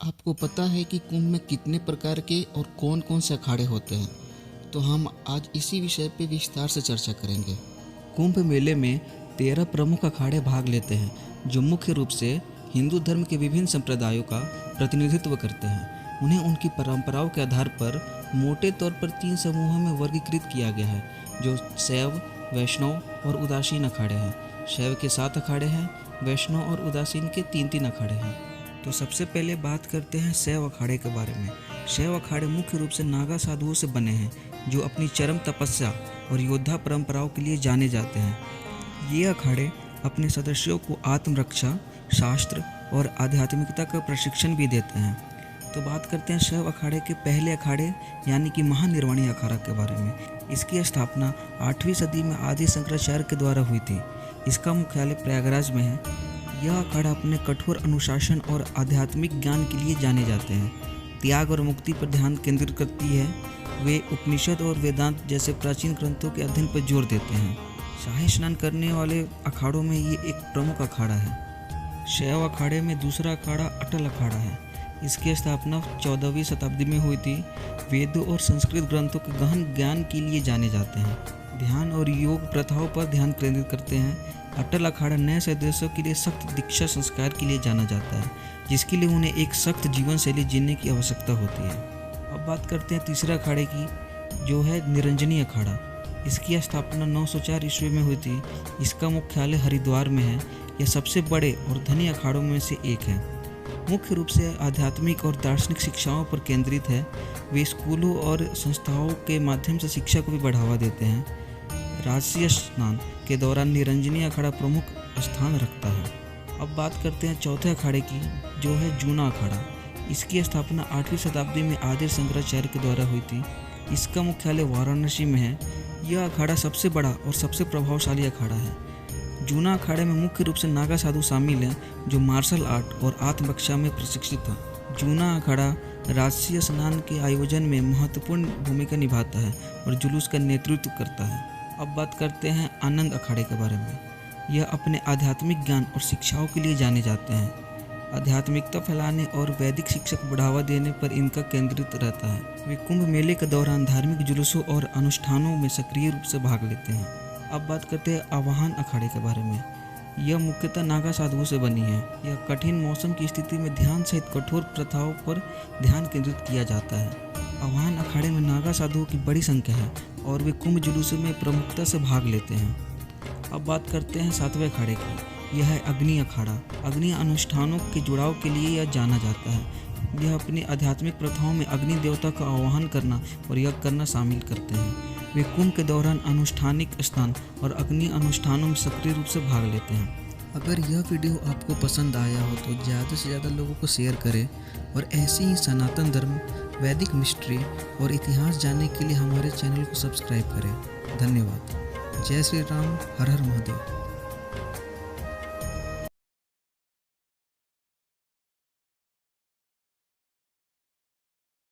आपको पता है कि कुंभ में कितने प्रकार के और कौन कौन से अखाड़े होते हैं? तो हम आज इसी विषय पे विस्तार से चर्चा करेंगे। कुंभ मेले में 13 प्रमुख अखाड़े भाग लेते हैं, जो मुख्य रूप से हिंदू धर्म के विभिन्न संप्रदायों का प्रतिनिधित्व करते हैं। उन्हें उनकी परंपराओं के आधार पर मोटे तौर पर 3 समूहों में वर्गीकृत किया गया है, जो शैव, वैष्णव और उदासीन अखाड़े हैं। शैव के 7 अखाड़े हैं, वैष्णव और उदासीन के 3-3 अखाड़े हैं। तो सबसे पहले बात करते हैं शैव अखाड़े के बारे में। शैव अखाड़े मुख्य रूप से नागा साधुओं से बने हैं, जो अपनी चरम तपस्या और योद्धा परंपराओं के लिए जाने जाते हैं। ये अखाड़े अपने सदस्यों को आत्मरक्षा, शास्त्र और आध्यात्मिकता का प्रशिक्षण भी देते हैं। तो बात करते हैं शैव अखाड़े के पहले अखाड़े यानी कि महानिर्वाणी अखाड़ा के बारे में। इसकी स्थापना 8वीं सदी में आदि शंकराचार्य के द्वारा हुई थी। इसका मुख्यालय प्रयागराज में है। यह अखाड़ा अपने कठोर अनुशासन और आध्यात्मिक ज्ञान के लिए जाने जाते हैं। त्याग और मुक्ति पर ध्यान केंद्रित करती है। वे उपनिषद और वेदांत जैसे प्राचीन ग्रंथों के अध्ययन पर जोर देते हैं। शाही स्नान करने वाले अखाड़ों में ये एक प्रमुख अखाड़ा है। शैव अखाड़े में दूसरा अखाड़ा अटल अखाड़ा है। इसकी स्थापना 14वीं शताब्दी में हुई थी। वेदों और संस्कृत ग्रंथों के गहन ज्ञान के लिए जाने जाते हैं। ध्यान और योग प्रथाओं पर ध्यान केंद्रित करते हैं। अटल अखाड़ा नए सदस्यों के लिए सख्त दीक्षा संस्कार के लिए जाना जाता है, जिसके लिए उन्हें एक सख्त जीवन शैली जीने की आवश्यकता होती है। अब बात करते हैं तीसरे अखाड़े की, जो है निरंजनी अखाड़ा। इसकी स्थापना 904 ईस्वी में हुई थी। इसका मुख्यालय हरिद्वार में है। यह सबसे बड़े और धनी अखाड़ों में से एक है। मुख्य रूप से आध्यात्मिक और दार्शनिक शिक्षाओं पर केंद्रित है। वे स्कूलों और संस्थाओं के माध्यम से शिक्षा को भी बढ़ावा देते हैं। राजसीय स्नान के दौरान निरंजनी अखाड़ा प्रमुख स्थान रखता है। अब बात करते हैं चौथे अखाड़े की, जो है जूना अखाड़ा। इसकी स्थापना 8वीं शताब्दी में आदि शंकराचार्य के द्वारा हुई थी। इसका मुख्यालय वाराणसी में है। यह अखाड़ा सबसे बड़ा और सबसे प्रभावशाली अखाड़ा है। जूना अखाड़े में मुख्य रूप से नागा साधु शामिल हैं, जो मार्शल आर्ट और आत्मरक्षा में प्रशिक्षित हैं। जूना अखाड़ा राजसीय स्नान के आयोजन में महत्वपूर्ण भूमिका निभाता है और जुलूस का नेतृत्व करता है। अब बात करते हैं आनंद अखाड़े के बारे में। यह अपने आध्यात्मिक ज्ञान और शिक्षाओं के लिए जाने जाते हैं। आध्यात्मिकता फैलाने और वैदिक शिक्षा को बढ़ावा देने पर इनका केंद्रित रहता है। वे कुंभ मेले के दौरान धार्मिक जुलूसों और अनुष्ठानों में सक्रिय रूप से भाग लेते हैं। अब बात करते हैं आवाहन अखाड़े के बारे में। यह मुख्यतः नागा साधुओं से बनी है। यह कठिन मौसम की स्थिति में ध्यान सहित कठोर प्रथाओं पर ध्यान केंद्रित किया जाता है। आवाहन अखाड़े में नागा साधुओं की बड़ी संख्या है और वे कुंभ जुलूसों में प्रमुखता से भाग लेते हैं। अब बात करते हैं 7वें अखाड़े की। यह है अग्नि अखाड़ा। अग्नि अनुष्ठानों के जुड़ाव के लिए यह जाना जाता है। यह अपनी आध्यात्मिक प्रथाओं में अग्नि देवता का आवाहन करना और यज्ञ करना शामिल करते हैं। वे कुंभ के दौरान अनुष्ठानिक स्नान और अग्नि अनुष्ठानों में सक्रिय रूप से भाग लेते हैं। अगर यह वीडियो आपको पसंद आया हो तो ज़्यादा से ज़्यादा लोगों को शेयर करें और ऐसी ही सनातन धर्म, वैदिक मिस्ट्री और इतिहास जानने के लिए हमारे चैनल को सब्सक्राइब करें। धन्यवाद। जय श्री राम। हर हर महादेव।